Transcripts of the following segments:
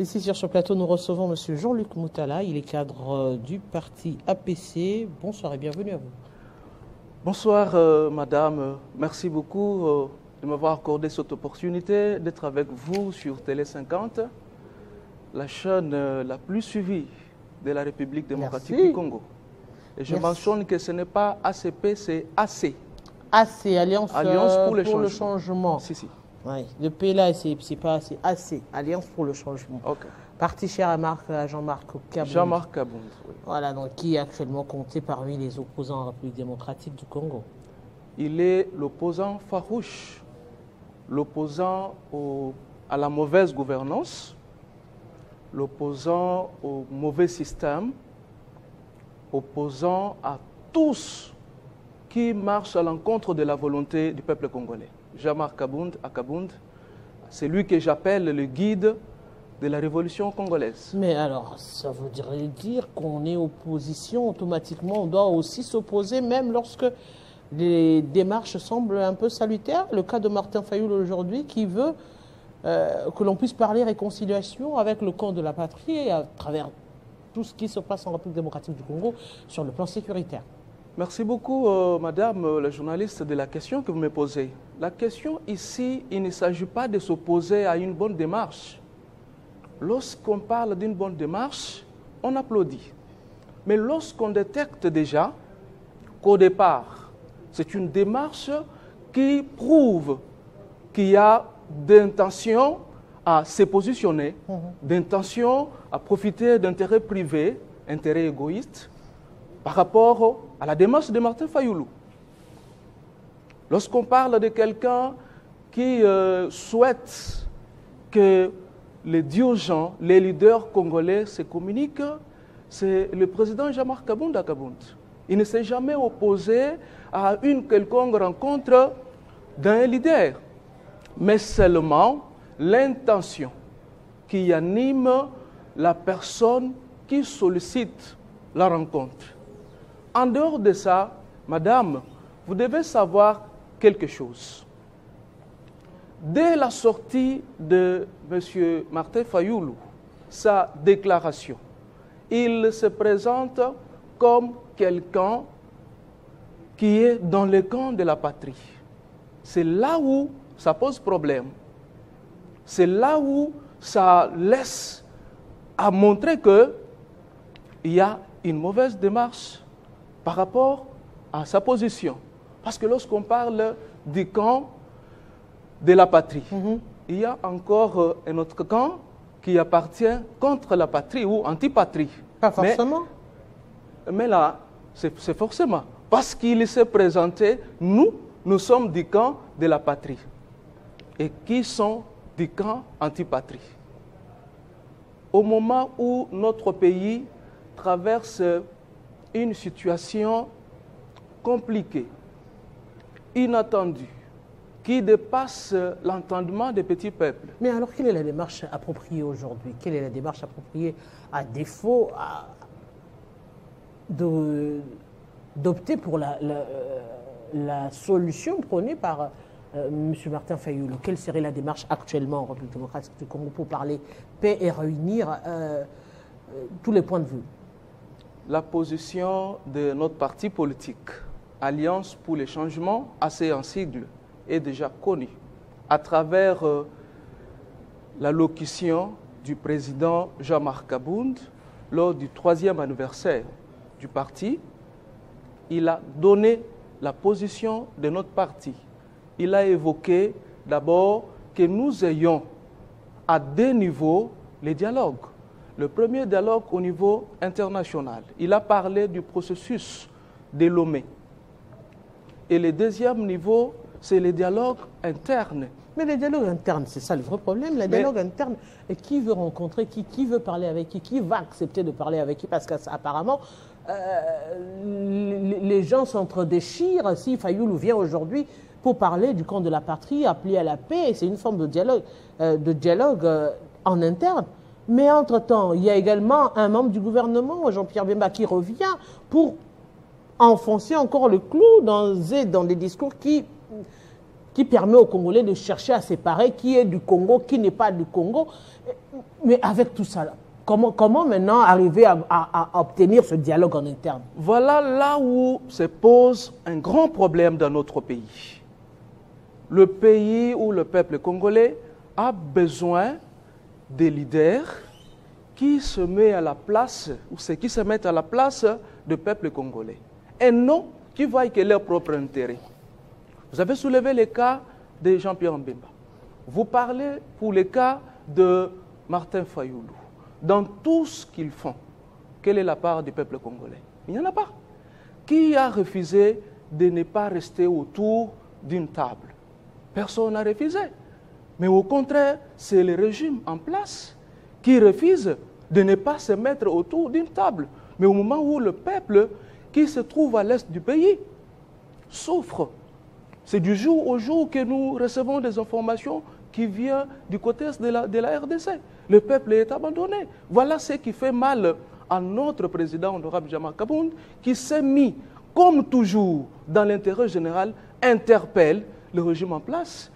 Ici sur ce plateau, nous recevons M. Jean-Luc Moutala. Il est cadre du parti APC. Bonsoir et bienvenue à vous. Bonsoir madame, merci beaucoup de m'avoir accordé cette opportunité d'être avec vous sur Télé 50, la chaîne la plus suivie de la République démocratique du Congo. Et je mentionne que ce n'est pas ACP, c'est AC. AC, Alliance pour le changement. Si, si. Oui, le P là, c'est pas assez. AC, Alliance pour le changement. Okay. Parti cher à Jean-Marc Kabound. Jean-Marc Kabound, oui. Voilà, donc qui est actuellement compté parmi les opposants à la République démocratique du Congo. Il est l'opposant farouche, l'opposant à la mauvaise gouvernance, l'opposant au mauvais système, opposant à tous qui marchent à l'encontre de la volonté du peuple congolais. Jean-Marc Kabound, c'est lui que j'appelle le guide de la révolution congolaise. Mais alors, ça voudrait dire qu'on est opposition, automatiquement, on doit aussi s'opposer, même lorsque les démarches semblent un peu salutaires. Le cas de Martin Fayoulou aujourd'hui qui veut que l'on puisse parler réconciliation avec le camp de la patrie et à travers tout ce qui se passe en République démocratique du Congo sur le plan sécuritaire. Merci beaucoup, madame la journaliste, de la question que vous me posez. La question ici, il ne s'agit pas de s'opposer à une bonne démarche. Lorsqu'on parle d'une bonne démarche, on applaudit. Mais lorsqu'on détecte déjà qu'au départ, c'est une démarche qui prouve qu'il y a d'intention à se positionner, d'intention à profiter d'intérêts privés, intérêts égoïstes, par rapport à la démarche de Martin Fayoulou. Lorsqu'on parle de quelqu'un qui souhaite que les dirigeants, les leaders congolais se communiquent, c'est le président Jean-Marc Kabound. Il ne s'est jamais opposé à une quelconque rencontre d'un leader, mais seulement l'intention qui anime la personne qui sollicite la rencontre. En dehors de ça, madame, vous devez savoir quelque chose. Dès la sortie de M. Martin Fayoulou, sa déclaration, il se présente comme quelqu'un qui est dans le camp de la patrie. C'est là où ça pose problème. C'est là où ça laisse à montrer qu'il y a une mauvaise démarche par rapport à sa position. Parce que lorsqu'on parle du camp de la patrie, il y a encore un autre camp qui appartient contre la patrie ou anti-patrie. Pas forcément. Mais là, c'est forcément. Parce qu'il s'est présenté, nous sommes du camp de la patrie. Et qui sont du camp anti-patrie? Au moment où notre pays traverse une situation compliquée, inattendue, qui dépasse l'entendement des petits peuples. Mais alors, quelle est la démarche appropriée aujourd'hui? Quelle est la démarche appropriée à défaut d'opter pour la solution prônée par M. Martin Fayoulou? Quelle serait la démarche actuellement en République démocratique du Congo pour parler paix et réunir tous les points de vue? La position de notre parti politique, Alliance pour les changements, assez en sigle, est déjà connue à travers l'allocution du président Jean-Marc Kabound lors du 3e anniversaire du parti. Il a donné la position de notre parti. Il a évoqué d'abord que nous ayons à deux niveaux les dialogues. Le premier dialogue au niveau international. Il a parlé du processus de Lomé. Et le deuxième niveau, c'est les dialogues internes. Mais les dialogues internes, c'est ça le vrai problème. Les dialogues internes, qui veut rencontrer qui veut parler avec qui va accepter de parler avec qui? Parce qu'apparemment, les gens s'entre-déchirent. Si Fayoulou vient aujourd'hui pour parler du camp de la patrie, appeler à la paix, c'est une forme de dialogue en interne. Mais entre-temps, il y a également un membre du gouvernement, Jean-Pierre Bemba, qui revient pour enfoncer encore le clou dans des discours qui permet aux Congolais de chercher à séparer qui est du Congo, qui n'est pas du Congo. Mais avec tout ça, là, comment maintenant arriver à obtenir ce dialogue en interne? Voilà là où se pose un grand problème dans notre pays. Le pays où le peuple congolais a besoin des leaders qui se mettent à la place, ou ceux qui se mettent à la place du peuple congolais. Et non qui voient que leur propre intérêt. Vous avez soulevé le cas de Jean-Pierre Mbemba. Vous parlez pour le cas de Martin Fayoulou. Dans tout ce qu'ils font, quelle est la part du peuple congolais? Il n'y en a pas. Qui a refusé de ne pas rester autour d'une table? Personne n'a refusé. Mais au contraire, c'est le régime en place qui refuse de ne pas se mettre autour d'une table. Mais au moment où le peuple qui se trouve à l'est du pays souffre, c'est du jour au jour que nous recevons des informations qui viennent du côté de la RDC. Le peuple est abandonné. Voilà ce qui fait mal à notre président, honorable Jean-Marc Kabound, qui s'est mis, comme toujours, dans l'intérêt général, interpelle le régime en place.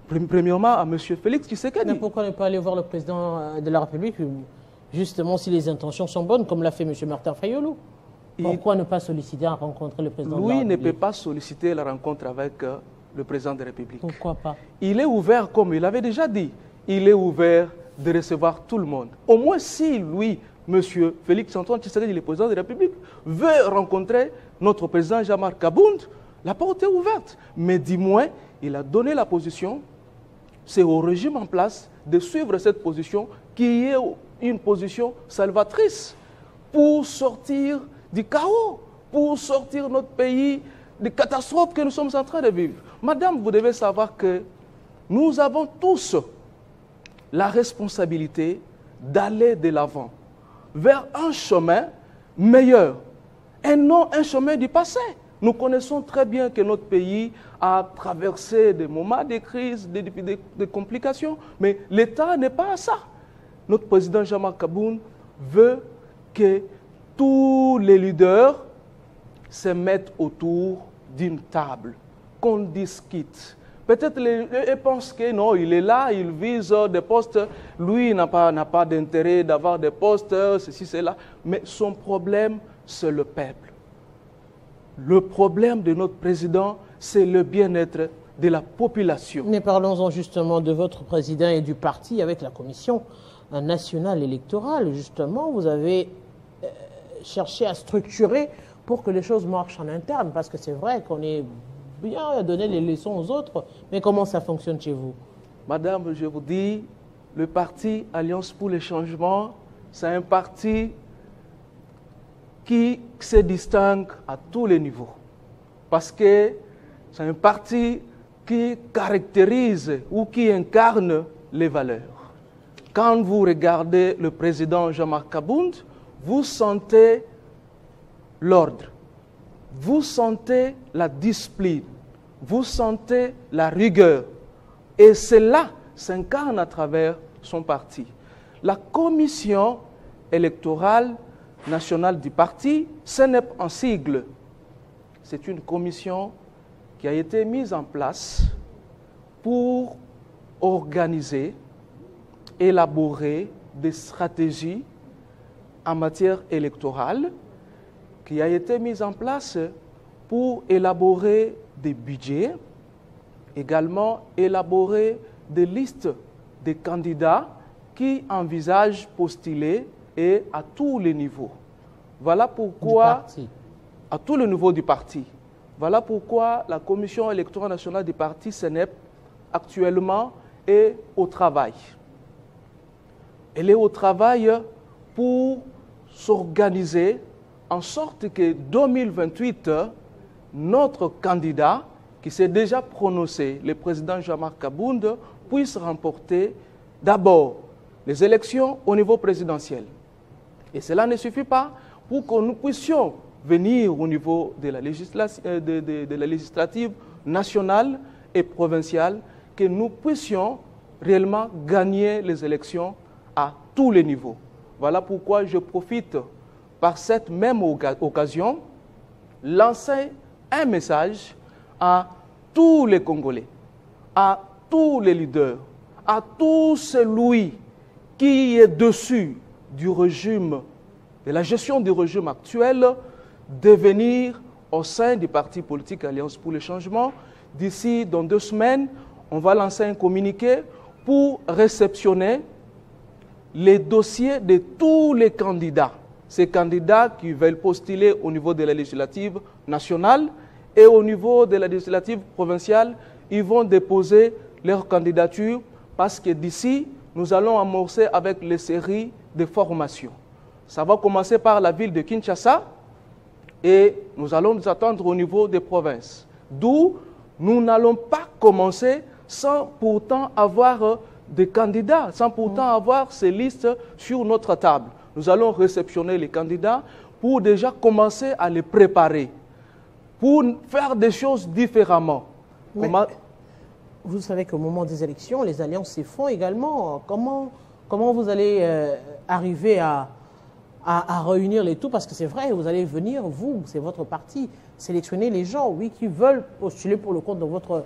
Premièrement, à M. Félix Tshisekedi. Mais pourquoi ne pas aller voir le président de la République, justement, si les intentions sont bonnes, comme l'a fait M. Martin Fayoulou? Pourquoi ne pas solliciter à rencontrer le président de la République? Lui ne peut pas solliciter la rencontre avec le président de la République. Pourquoi pas? Il est ouvert, comme il avait déjà dit, il est ouvert de recevoir tout le monde. Au moins si lui, M. Félix Antoine Tshisekedi, le président de la République, veut rencontrer notre président Jean-Marc Kabound, la porte est ouverte. Mais du moins, il a donné la position. C'est au régime en place de suivre cette position qui est une position salvatrice pour sortir du chaos, pour sortir notre pays des catastrophes que nous sommes en train de vivre. Madame, vous devez savoir que nous avons tous la responsabilité d'aller de l'avant vers un chemin meilleur et non un chemin du passé. Nous connaissons très bien que notre pays a traversé des moments de crise, des complications, mais l'État n'est pas à ça. Notre président Jean-Marc Kabound veut que tous les leaders se mettent autour d'une table, qu'on discute. Peut-être ils pensent que non, il est là, il vise des postes. Lui n'a pas d'intérêt d'avoir des postes, ceci, cela. Mais son problème, c'est le peuple. Le problème de notre président, c'est le bien-être de la population. Mais parlons-en justement de votre président et du parti avec la commission nationale électorale. Justement, vous avez cherché à structurer pour que les choses marchent en interne. Parce que c'est vrai qu'on est bien à donner les leçons aux autres. Mais comment ça fonctionne chez vous? Madame, je vous dis, le parti Alliance pour le changement, c'est un parti qui se distingue à tous les niveaux. Parce que c'est un parti qui caractérise ou qui incarne les valeurs. Quand vous regardez le président Jean-Marc Kabound, vous sentez l'ordre, vous sentez la discipline, vous sentez la rigueur. Et cela s'incarne à travers son parti. La commission électorale nationale du parti, ce n'est pas un sigle. C'est une commission qui a été mise en place pour organiser, élaborer des stratégies en matière électorale, qui a été mise en place pour élaborer des budgets, également élaborer des listes de candidats qui envisagent postuler et à tous les niveaux. Voilà pourquoi, à tous les niveaux du parti, voilà pourquoi la Commission électorale nationale du parti CNEP actuellement est au travail. Elle est au travail pour s'organiser en sorte que 2028, notre candidat qui s'est déjà prononcé, le président Jean-Marc Kabound, puisse remporter d'abord les élections au niveau présidentiel. Et cela ne suffit pas pour que nous puissions venir au niveau de la législative nationale et provinciale, que nous puissions réellement gagner les élections à tous les niveaux. Voilà pourquoi je profite par cette même occasion lancer un message à tous les Congolais, à tous les leaders, à tous celui qui est dessus du régime, de la gestion du régime actuel, devenir au sein du parti politique Alliance pour le changement. D'ici, dans 2 semaines, on va lancer un communiqué pour réceptionner les dossiers de tous les candidats. Ces candidats qui veulent postuler au niveau de la législative nationale et au niveau de la législative provinciale, ils vont déposer leur candidature parce que d'ici, nous allons amorcer avec les séries de formations. Ça va commencer par la ville de Kinshasa et nous allons nous attendre au niveau des provinces. D'où nous n'allons pas commencer sans pourtant avoir des candidats, sans pourtant avoir ces listes sur notre table. Nous allons réceptionner les candidats pour déjà commencer à les préparer, pour faire des choses différemment. Vous savez qu'au moment des élections, les alliances se font également. Comment vous allez arriver à réunir les tout? Parce que c'est vrai, vous allez venir, vous, c'est votre parti, sélectionner les gens, oui, qui veulent postuler pour le compte de votre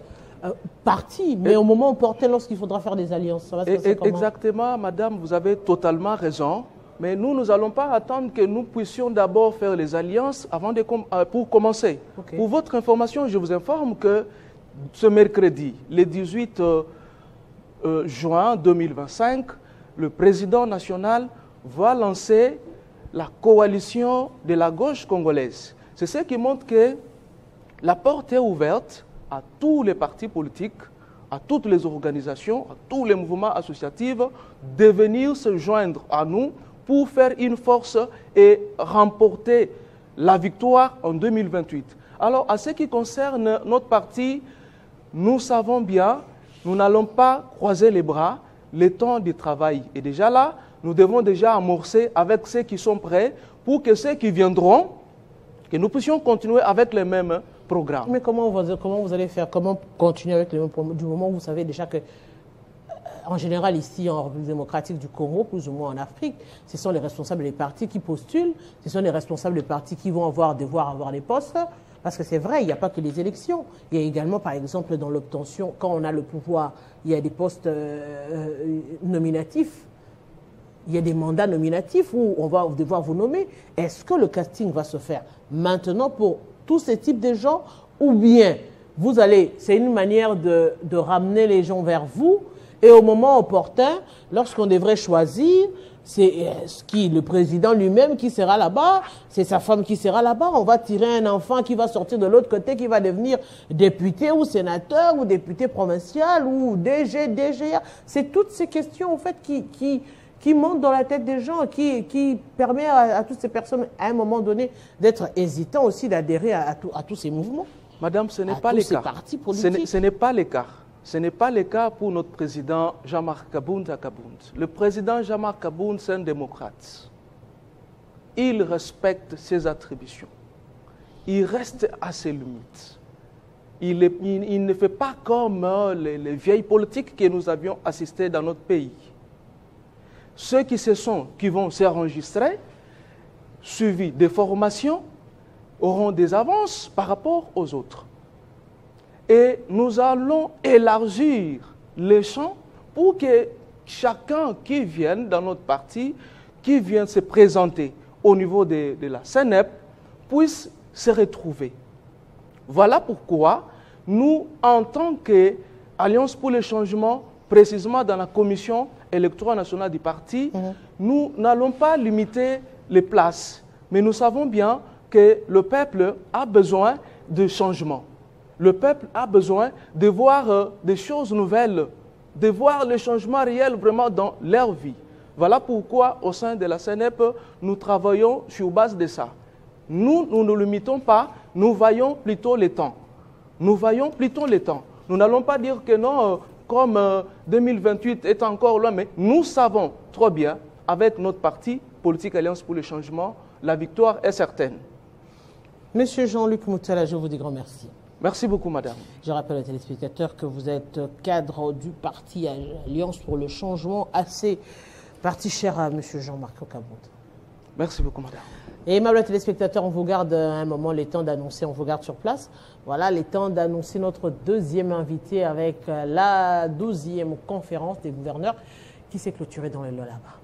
parti. Mais au moment opportun, lorsqu'il faudra faire des alliances, ça va se passer comment? Exactement, madame, vous avez totalement raison. Mais nous n'allons pas attendre que nous puissions d'abord faire les alliances pour commencer. Okay. Pour votre information, je vous informe que ce mercredi, le 18 juin 2025, le président national va lancer la coalition de la gauche congolaise. C'est ce qui montre que la porte est ouverte à tous les partis politiques, à toutes les organisations, à tous les mouvements associatifs de venir se joindre à nous pour faire une force et remporter la victoire en 2028. Alors, à ce qui concerne notre parti, nous savons bien, nous n'allons pas croiser les bras. Le temps du travail est déjà là. Nous devons déjà amorcer avec ceux qui sont prêts pour que ceux qui viendront, que nous puissions continuer avec les mêmes programmes. Mais comment vous allez faire? Comment continuer avec les mêmes programmes du moment où vous savez déjà que en général, ici, en République démocratique du Congo, plus ou moins en Afrique, ce sont les responsables des partis qui postulent, ce sont les responsables des partis qui vont devoir avoir les postes. Parce que c'est vrai, il n'y a pas que les élections. Il y a également, par exemple, dans l'obtention, quand on a le pouvoir, il y a des postes nominatifs. Il y a des mandats nominatifs où on va devoir vous nommer. Est-ce que le casting va se faire maintenant pour tous ces types de gens ou bien vous allez, c'est une manière de ramener les gens vers vous et au moment opportun, lorsqu'on devrait choisir, c'est le président lui-même qui sera là-bas, c'est sa femme qui sera là-bas, on va tirer un enfant qui va sortir de l'autre côté, qui va devenir député ou sénateur ou député provincial ou DG, DGA. C'est toutes ces questions en fait qui montent dans la tête des gens, qui permet à toutes ces personnes à un moment donné d'être hésitants aussi d'adhérer à tous ces mouvements. Madame, ce n'est pas le cas. Ce n'est pas le cas. Ce n'est pas le cas pour notre président Jean-Marc Kabunda. Le président Jean-Marc Kabunda, c'est un démocrate. Il respecte ses attributions. Il reste à ses limites. Il ne fait pas comme les vieilles politiques que nous avions assistées dans notre pays. Ceux qui vont s'enregistrer, suivis des formations, auront des avances par rapport aux autres. Et nous allons élargir les champs pour que chacun qui vienne dans notre parti, qui vient se présenter au niveau de la CNEP, puisse se retrouver. Voilà pourquoi nous, en tant qu'Alliance pour le changement, précisément dans la commission électorale nationale du parti, nous n'allons pas limiter les places. Mais nous savons bien que le peuple a besoin de changement. Le peuple a besoin de voir des choses nouvelles, de voir les changements réels vraiment dans leur vie. Voilà pourquoi, au sein de la CNEP, nous travaillons sur base de ça. Nous ne nous limitons pas, nous voyons plutôt les temps. Nous voyons plutôt les temps. Nous n'allons pas dire que non, comme 2028 est encore loin, mais nous savons trop bien, avec notre parti, Politique Alliance pour le changement, la victoire est certaine. Monsieur Jean-Luc Moutala, je vous dis grand merci. Merci beaucoup, madame. Je rappelle aux téléspectateurs que vous êtes cadre du parti Alliance pour le changement, assez parti cher à monsieur Jean-Marc Kabunda. Merci beaucoup, madame. Et aimables téléspectateurs, on vous garde un moment les temps d'annoncer, on vous garde sur place. Voilà, les temps d'annoncer notre deuxième invité avec la 12e conférence des gouverneurs qui s'est clôturé dans le Lualaba.